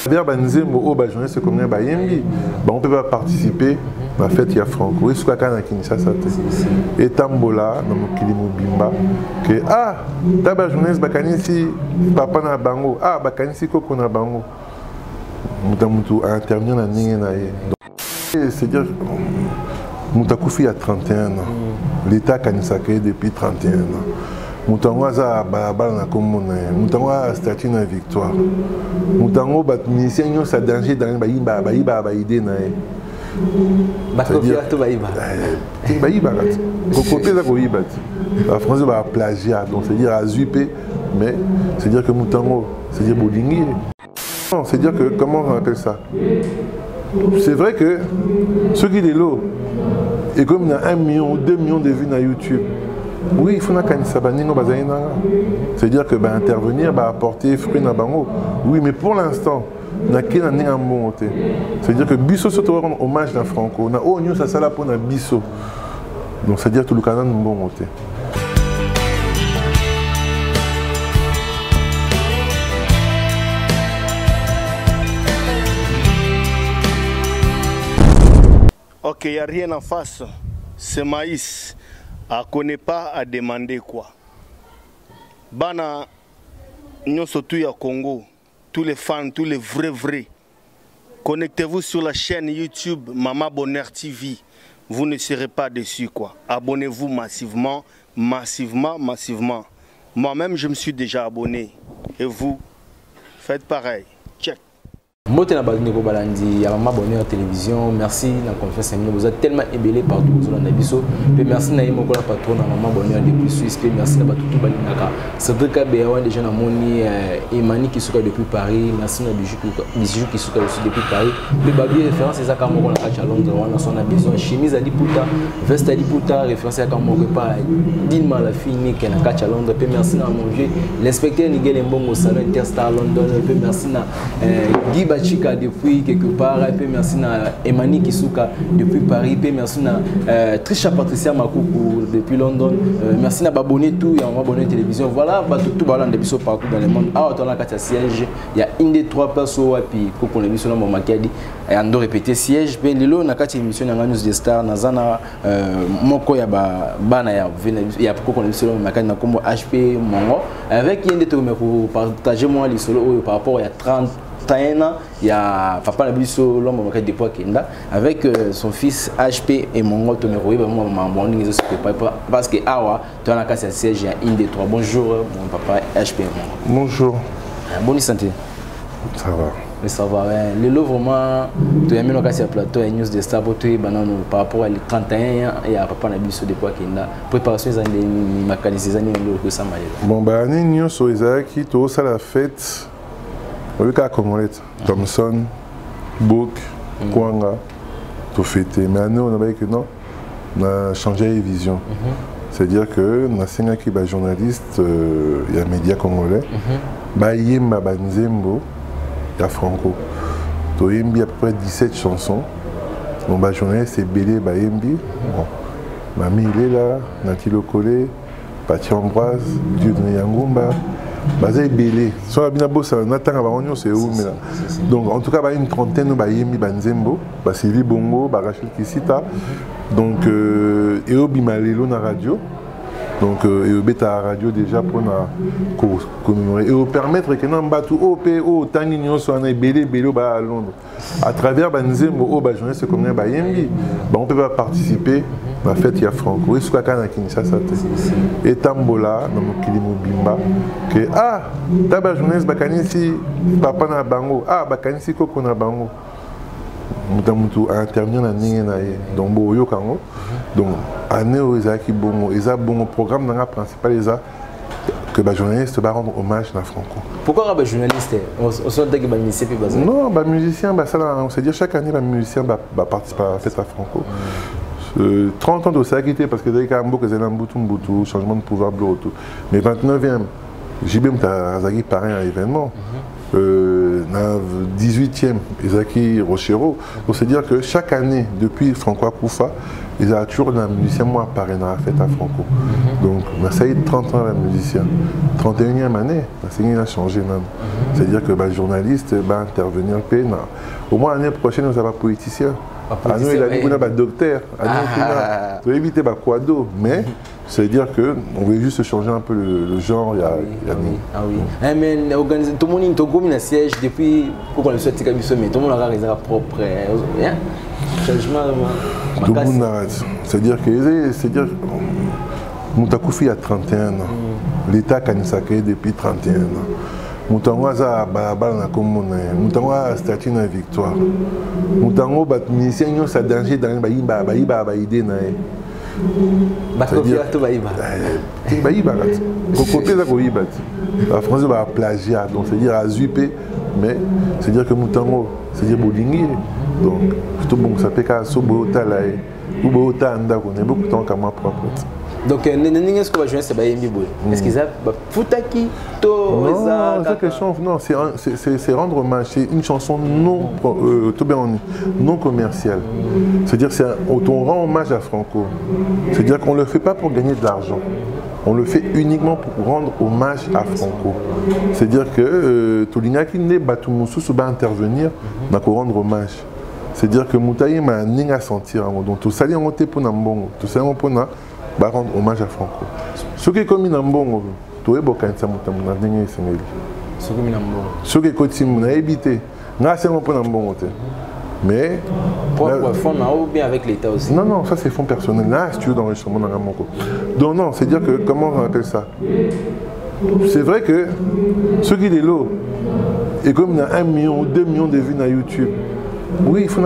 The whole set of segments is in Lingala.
Vers Banzembo, au journaliste comme Bayembi, on peut pas participer à la fête ya Franco. Et ce qu'on a Kinshasa, et Tambola, dans le Kilimo Bimba, que taba journaliste Bakanisi, papa na bango, Bakanisi koko na bango. Mutamutu a intervenu na Ningenaye. C'est-à-dire, Mutakufi a 31 ans. L'État Kanisa créé depuis 31 ans. Moutango a balabala na komona Moutango a statut na victoire Moutango bat ministère nyo sa danger dans ba idée na e ba copia to ba kat ko copie za ko iba la français ba plagiat donc c'est dire azuper mais c'est dire que Moutango c'est dire bolingi non c'est dire que comment on appelle ça c'est vrai que ceux qui des lots et comme il y a 1 million ou 2 millions de vues sur YouTube. Oui, il faut c'est-à-dire que intervenir, apporter fruits dans bango. Oui, mais pour l'instant, c'est-à-dire que Bisso se rend hommage à Franco. Na oh nous ça là pour na Bisso. Donc c'est-à-dire tout le Canada nous bon côté. Ok, il n'y a rien en face. C'est maïs. À connaît pas à demander quoi. Bana, nous surtout à Congo, tous les fans, tous les vrais. Connectez-vous sur la chaîne YouTube Mama Bonheur TV. Vous ne serez pas déçus quoi. Abonnez-vous massivement. Moi-même, je me suis déjà abonné. Et vous, faites pareil. Check. Moté na bazine ko balandi ya Mama Bonheur télévision merci na confiance en vous êtes tellement ébélé partout sur la biso et merci na yimo ko la patron na Mama Bonheur depuis Suisse et merci na batutu balingaka Cédric Abéawan déjà na moni Emani qui suka depuis Paris merci na bijou qui suka aussi depuis Paris le babi référence ezaka moko na kacha Londres wana son a besoin chemise à Liputa veste à Liputa référence aka moko pas Dilma la fille qui na kacha Londres et merci na mon vieux l'inspecteur Nigel Mbongo salon Interstar London et merci na Guy Chika depuis quelque part, et puis merci à Emani Kisuka depuis Paris, et puis merci à Trisha Patricia Makoukou depuis London, merci à Babonné tout et à Babonné télévision. Voilà, tout balance des bisous partout dans le monde. Ah, on a un siège, il y a une des 3 personnes et puis Coco l'émission dans mon maquillage et on doit répéter siège. Puis Lilo na kati émission dans News des Stars, na zana moko ya bana ya Coco l'émission dans maquillage na comme HP Mongo avec une des pour partager moi les solos par rapport à 30 il y a papa la biso l'homme au dépôt Kenda avec son fils HP et mon autre numéro parce que awa tu as la casse à siège il y a une des 3 bonjour mon papa HP bonjour bonne santé ça va mais ça va le lot vraiment tu as mis le casse à plateau et news de star pour toi par rapport à 31 et à papa la biso dépôt Kenda préparation des mécanismes de ça bon bah news sur Isaac tout ça la fête. Oui, Thompson, Book, Kwanga, tout fêté. Mais nous, on a vu que non, on a changé de vision. C'est-à-dire que nous avons un journaliste, il y a un média congolais, il y a Banzembo, il y a Franco. Il y a à peu près 17 chansons. Mon journaliste c'est Bélé Bayembi. Mamie il est là, Natilo Kolé, Pati Ambroise, Dieu de Yangumba. Basé Bélé, sur la binabo, ça n'attend pas on c'est où mais là. Donc en tout cas, une trentaine de Bayemi Banzembo, Sylvie Bongo, Rachel Kisita, donc et au Bimalelo na radio, donc et au bêta radio déjà pour commémorer et au permettre que nous battu au Tanguignon soit un Bélé à Londres. À travers Banzembo, au journaliste comme Bayembi, on peut pas participer. La fête ya Franco et ce qu'on a Kinshasa et Tambola dans le Kilimo Bimba que taba journaliste Bakanisi papa na bango Bakanisi koko na bango Mutamutu a intervenu na Ningenaye donc boyo kango donc année où ezaki bongo eza bongo programme dans la principale eza que les journalistes va rendre hommage à Franco. Pourquoi les journalistes on sent que les musiciens non les musiciens on sait dire chaque année les musiciens va participer à la fête à Franco. 30 ans de ça quitté parce que dès un changement de pouvoir bleu. Mais 29e, j'ai bien Razagi pareil à l'événement. 18e, Isaki Rochero. Donc c'est-à-dire que chaque année, depuis Franco Akoufa, ils ont toujours un musicien, moi, apparaît dans la fête à Franco. Donc, ça y est, 30 ans, la musicien. 31e année, il a changé. C'est-à-dire que le journaliste va intervenir. Au moins, l'année prochaine, nous avons un politicien. Nous, il a dit qu'on a un docteur. Nous éviter quoi d'autre. Mais, c'est-à-dire qu'on veut juste changer un peu le genre. Ah oui. Mais tout le monde est au siège depuis qu'on le souhaite, mais tout le monde a raison propre. Changement. Tout le monde arrête. C'est-à-dire que Moutakoufi a 31 ans. L'État Kanisake depuis 31 ans. Moutango a balabala na komona. Moutango a statut na victoire. Moutango bat musicien yo sa danger dans ba idée na e. Bakopia to baïba. Baïba. Kokopia za koyiba. La France va plagiat. Donc c'est-à-dire à zuper, mais c'est-à-dire que Moutango, c'est-à-dire bolingi. Donc tout bon ça peut ka so bota là ou bota anda ko ne beaucoup de temps comme moi propre. Donc est-ce qu'on va jouer c'est Bayembi boy. Est-ce qu'ils a futaki to non, c'est quelque chose non, c'est rendre hommage, c'est une chanson non commerciale. C'est-à-dire on rend hommage à Franco. C'est-à-dire qu'on le fait pas pour gagner de l'argent. On le fait uniquement pour rendre hommage à Franco. C'est-à-dire que Tolingaki ne Batumusu va intervenir pour rendre hommage. C'est-à-dire que Moutaï m'a ni à sentir. Donc tout ça, il y a un pour Nambongo. Tout ça, on peut rendre hommage à Franco. Ce qui est comme Nambongo, tout est bon quand ça m'a donné Sénégal. Ce qui est Nambongo. Ce qui est comme ça m'a évité. N'a c'est un peu Nambongo. Mais. Propre fonds ou bien avec l'État aussi. Non, non, ça c'est fonds personnels. Là, si tu veux d'enregistrement dans Nambongo. Donc non, c'est-à-dire que comment on appelle ça? C'est vrai que ceux qui est là, et comme il y a 1 million ou 2 millions de vues sur YouTube. Oui, il faut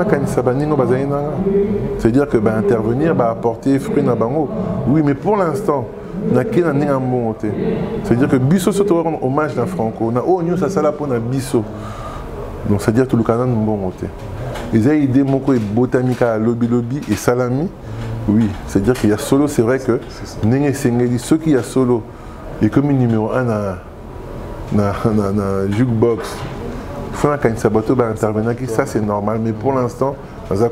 c'est-à-dire que intervenir, apporter fruits dans bango. Oui, mais pour l'instant, c'est-à-dire que Bisso se rend hommage à Franco. On a oh nous ça ça là pour na Bisso. Donc c'est-à-dire tout le canal bon côté. Ils ont idée moko et botanica lobby et salami. Oui, c'est-à-dire qu'il y a solo, c'est vrai que Nenge Sengeli ceux qui y a solo et comme numéro 1 na jukebox. Ça c'est normal, mais pour l'instant, ça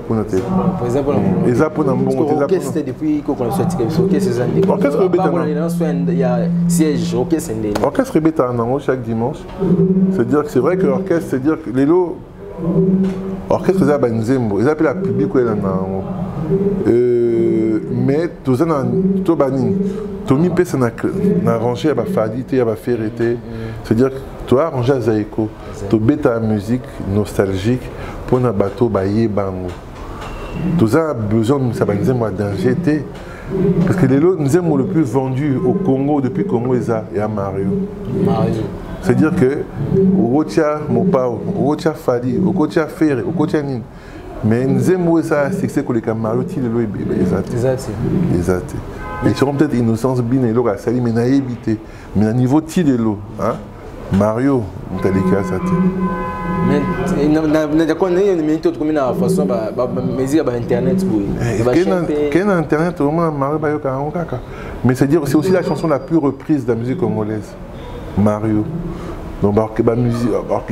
l'orchestre depuis qu'on soit il y a siège orchestre chaque dimanche. C'est-à-dire que c'est vrai que l'orchestre, c'est-à-dire que les lots orchestre ils appellent la public mais tout ça tout banni Tommy Pes n'a arrangé à Fadité à Ferreté, c'est-à-dire que tu as arrangé à Zaïko, tu bêta musique nostalgique pour un bateau baillé bango. Tout ça a besoin de ça danger parce que les lots nous aimons le plus vendu au Congo depuis Congo et à Mario. C'est-à-dire que au Rotia Mopao, au Rotia Fadi, au Rotia Ferré, au Rotia Nin. Mais nous aimons ça, c'est que les camarades, exact. Ils seront peut-être innocents, bien et l'eau à Sali, mais n'a évité. Mais à niveau de l'eau, hein, Mario, on t'a dit qu'il y a ça. Mais d'accord, on a une minute de combien de façon, mais il y a Internet. Quel Internet, au moins, Mario Bayoka. Mais c'est aussi la chanson la plus reprise de la musique congolaise, Mario. Donc, il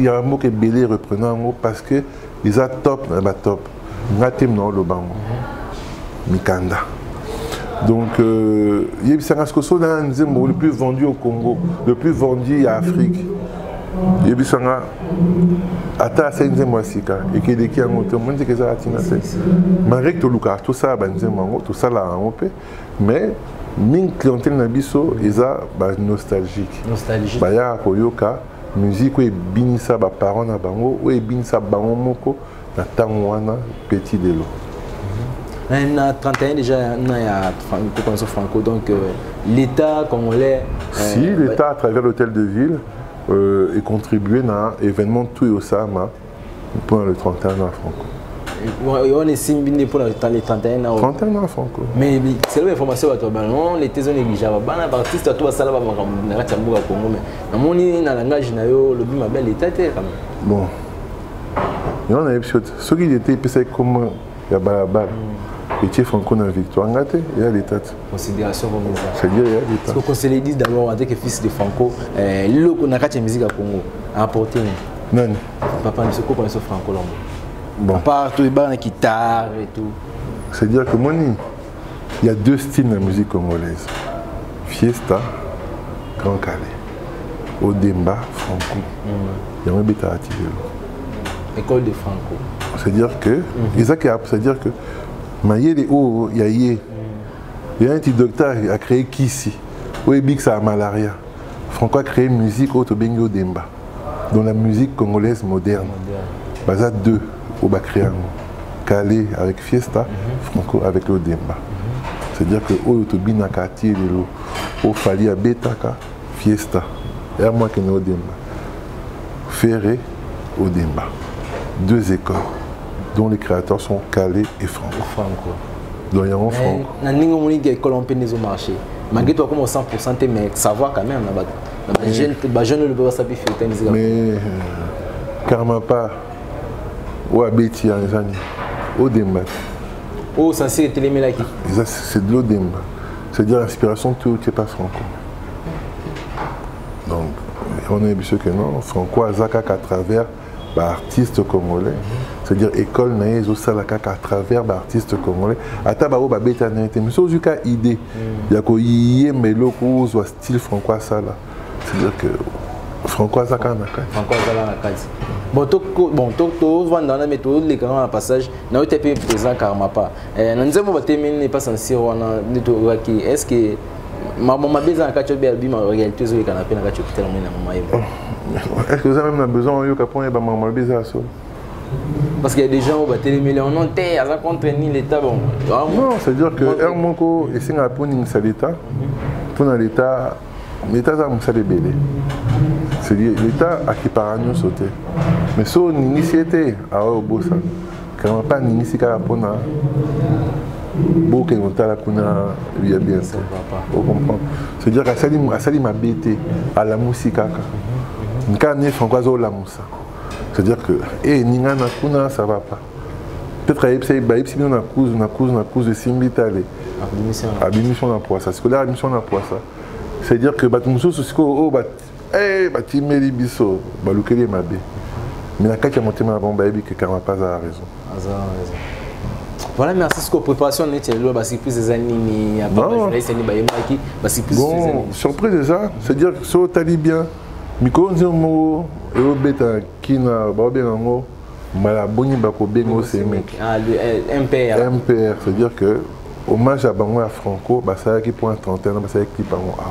y a un mot qui est belé reprenant un mot parce que ils ont top, top. Natem non le bango. Mikanda. Donc, il y a le plus vendu au Congo, le plus vendu à Afrique. Il y a Ata Senzemwasika et qui est qui a monté, on dit que ça a été malgré que tout ça, tout ça là, mais min clientèle nabiso, ils ont nostalgique. Il y a Koyoka. Musique où est binisa ba parents na bango où est binisa bango moko na tangwana petit de l'eau. Na 31 déjà na ya Franco donc l'État congolais si l'État à travers l'hôtel de ville est contribué à événement tout et Osama pour le 31 à Franco. On est simbindé pour les 31 ans. 31 ans Franco. Mais c'est l'information à toi, les thèses négligeables. Les artistes à toi, ça va me Congo. Mais mon dans le langage, le but m'appelle l'État. Bon. Il y en a des choses. Ceux qui étaient comme il y a Balabal. Et tu es Franco dans la victoire. Il y a l'État. Considération comme ça. C'est-à-dire il y a l'État. Ce que conseiller dit d'abord, en tant que fils de Franco, le qu'on a la musique à Congo, à apporter. Nani? Papa, nous sommes connaissons Franco Lombo. Bon. À part tout les barres de guitare et tout. C'est-à-dire que Moni, il y a deux styles de la musique congolaise. Fiesta, Grand Calais. Odemba, Franco. Il y a un bêta attiré. École de Franco. C'est-à-dire que, c'est-à-dire que, Mayele O, il y a un petit docteur qui a créé Kissi. Oebik, ça a malaria. Franco a créé une musique Otobengi Odemba. Dans la musique congolaise moderne. Baza 2 au Bakriango. Calais avec Fiesta, Franco avec l'Odemba. C'est-à-dire que Otobina Kati, au Fali à Betaka, Fiesta. Et à moi qui est Odemba. Ferré, Odemba. 2 écoles dont les créateurs sont Calais et Franco. Donc il y a un Franco. Dans les écoles, on peut les marcher. Malgré tout, comme 100%, mais savoir quand même. Les jeunes ne peuvent pas savoir faire. Mais carrément pas. Ou à Béti, Odemba. Oh, ça c'est Télémélaki. C'est de l'Odemba. C'est-à-dire l'inspiration tout n'est pas Franco. Donc, on est sûr que non. Franco a Zaka à travers l'artiste congolais. C'est-à-dire l'école naïe au Salaka à travers l'artiste congolais. Atabao Babeta Naïté. Mais c'est aussi une idée. Il y a quoi Yémelo ou style Franco Sala. C'est-à-dire que Franco Zaka Nakati. Franco Zaka Nakati. Bon, tout va dans la méthode, les grands passages, n'a pas été présent carrément pas. Nous avons terminé pas censé est-ce que ma besoin de catcher bien ma réalité sur le canapé na catcher tellement na maman. Est-ce que vous avez même besoin de capon et maman besoin ça? Parce qu'il y a des gens qui ont des millions non terre, ça contraindre l'État bon. Non, c'est-à-dire que un moko et c'est un pour l'État, pour l'État, l'État ça me salé belé. C'est l'État a qui par nous sauter. Mais si on initié à Obosa, quand on pas initié à Pona, beaucoup de gens qui ont bien ça. Vous comprenez? C'est-à-dire qu'à Salim a bêté à la musique. Quand on est francois, la moussa. C'est-à-dire que, Ninga Nakuna, ça va pas. Peut-être qu'il y a une cause de Simbitale. Abimition dans Poissa. C'est que là, abimition dans Poissa. C'est-à-dire que Batmousso, c'est que Timeli Bisso, Balukeli Mabé. Mais la carte a monté ma bombe que Karmapaza a raison. Voilà, merci pour la préparation. C'est plus des années. Bon, surprise de ça, c'est-à-dire que si on t'a dit bien, Miko Nzomo, Eobeta, Kina, Babenango, Malaboni Bakobengo, c'est mec. MPR. MPR, c'est-à-dire que hommage à Bango à Franco, ça qui pour un 31 ans, ça qui Bango A.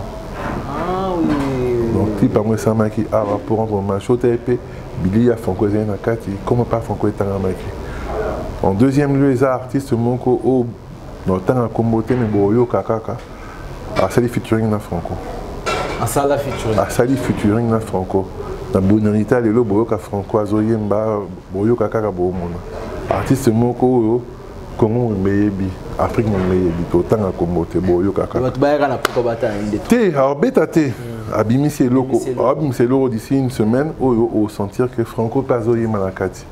Ah oui. Donc, qui Bango Sama qui A pour rendre hommage au TP, Billy a Franco Zenakati, comment pas Franco est un amaki. En deuxième lieu, les artistes Monko, au dans le temps à Kombote, mais Boyo Kakaka, à Sali featuring na Franco. À Sali featuring. À Sali featuring na Franco. Na Bonarita, les Boyo Ka Franco, Azoyemba, Boyo Kakaka Bomona. Artiste Monko, Congo Meyebi, Afrique Meyebi, autant à Kombote, Boyo Kakaka. Té, alors bêta té, Abimisi et Loko, Abimisi et Loko d'ici une semaine, au sentir que Franco pas Zoyemba na Kati.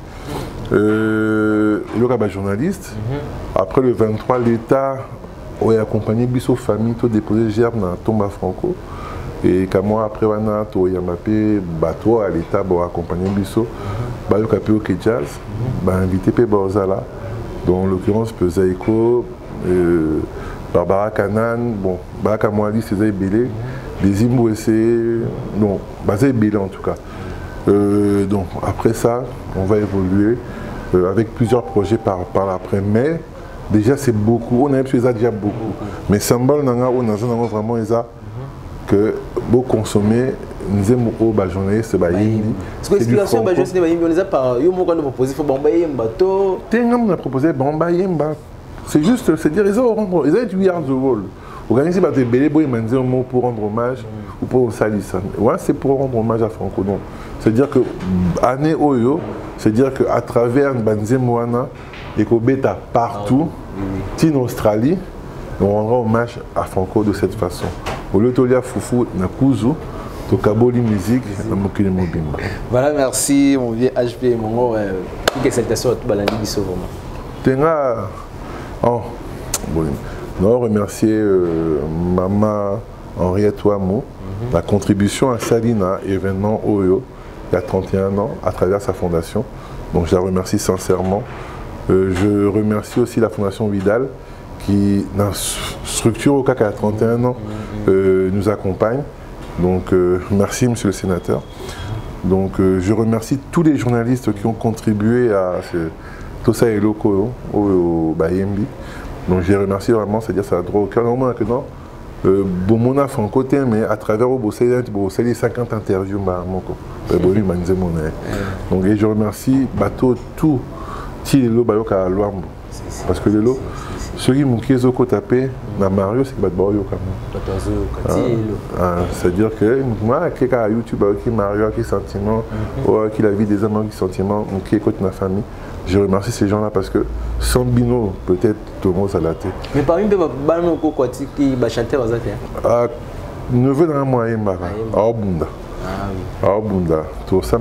Le rabat journaliste. Après le 23, l'État a accompagné Bisso famille, tout déposé gerbe dans la tombe à Franco. Et qu'à moi, après, on a mappé bateau à l'État pour accompagner Bisso. Il y a eu OK Jazz, invité Péborzala, dont en l'occurrence Pesaïko, Barbara Kanan, bon, Baraka Moali, César Bélé, des Imbouessés, non, basé Bélé en tout cas. Donc après ça, on va évoluer avec plusieurs projets par l'après. Mais déjà c'est beaucoup, on a déjà beaucoup. Mais symbole on a vraiment que beau consommer, nous aimons au journaliste parce que l'inspiration journaliste on les a par yo mo proposé faut Bamba Yemba to. On a proposé Bamba Yemba. C'est juste, c'est dire ils ont We Are the World. Organiser des bébés pour rendre hommage ou pour salir ça. Ouais, c'est pour rendre hommage à Franco. C'est-à-dire que année Oyo, c'est-à-dire qu'à travers Banzemoana et qu'au Beta partout, en Australie, on rendra hommage à Franco de cette façon. Au lieu de Tolia Foufou, Nakuzu, Tokaboli musique, Namokile Mobimba. Voilà, merci mon vieux HP, mon gars. Quelle salutation à tout Balandi Bisso vraiment. Tenga, oh, bon. Non, remercier Maman Henriette Ouamo, la contribution à Salina, événement Oyo, il y a 31 ans à travers sa fondation. Donc je la remercie sincèrement. Je remercie aussi la Fondation Vidal qui, dans structure au cas qu'à 31 ans, nous accompagne. Donc merci Monsieur le Sénateur. Donc je remercie tous les journalistes qui ont contribué à tout ça et locaux au Bayembi. Donc je les remercie vraiment, c'est-à-dire ça a droit au cœur. Normalement que non, bon a fait un côté, mais à travers au Bossé, les 50 interviews donc je remercie bateau tout Tilelo Bayoka Luambo. Parce que Lelo, ceux qui m'ont tapé, Mario, c'est que Bayo c'est-à-dire que moi, qui est YouTube, qui Mario, qui sentiment, qui la vie des hommes, qui sentiment, qui écoute ma famille. Je remercie ces gens-là parce que sans Bino, peut-être tout le monde s'est laté. Mais parmi les gens qui chantent aux athées, neveu d'un moyen, tout ça,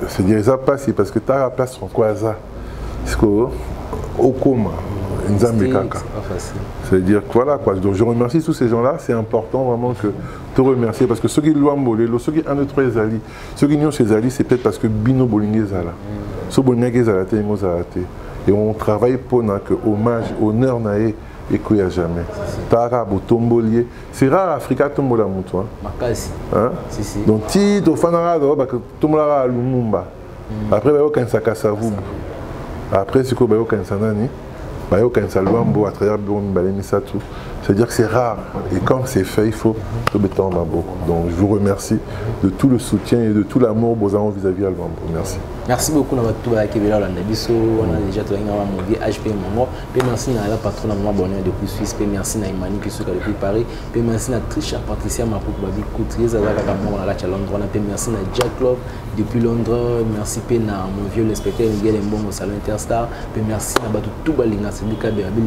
c'est-à-dire ça passe parce que tu as la place sur quoi ça. C'est au coma. C'est-à-dire que voilà quoi. Donc je remercie tous ces gens-là. C'est important vraiment que te remercier parce que ceux qui l'ont bolé, ceux qui ont notre Zali, ceux qui n'ont chez Zali, c'est peut-être parce que Bino Bolingé Zala. Ce Bolingé Zala, et on travaille pour que hommage, honneur naé et qu'il n'y a jamais. Tarabo, Tombolier. C'est rare Africa Tombola Moutoua. Donc si tu fais un Tombola à Lumumba. Après, il y a un Sakasavou. Après, c'est quoi il y a un Sanani. À travers c'est-à-dire que c'est rare et quand c'est fait, il faut tout mettre en beaucoup. Donc je vous remercie de tout le soutien et de tout l'amour que vous avez vis-à-vis de Luambo. Merci. Merci beaucoup. On a déjà tout HP Mongo. Merci à la patronne de Bonheur depuis Suisse. Merci à Imani qui est depuis Paris. Merci à Trisha Patricia Mapouk Babi Couturier. Merci à Jack Love depuis Londres. Merci à mon vieux inspecteur Miguel Mbongo au Salon Interstar. Merci à tout Balinga. C'est le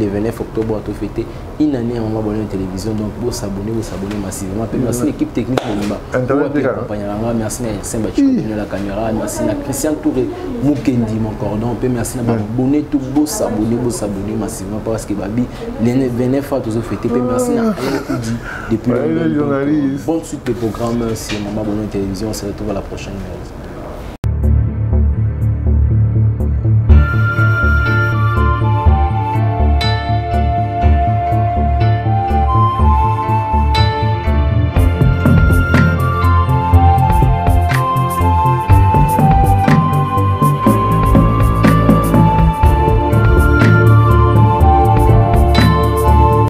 29 octobre à tout fêter. Une année à Maman Bonheur Télévision. Donc vous s'abonner massivement. Merci à l'équipe technique. Merci à Saint-Baptiste de la caméra. Merci à Christian Touré Mukendi mon cordon. Merci à abonner tout beau s'abonner massivement parce que Babi les 29 à tout fêter. Merci à Alain depuis Londres. Bonne suite de programme sur Maman Bonheur Télévision. On se retrouve à la prochaine.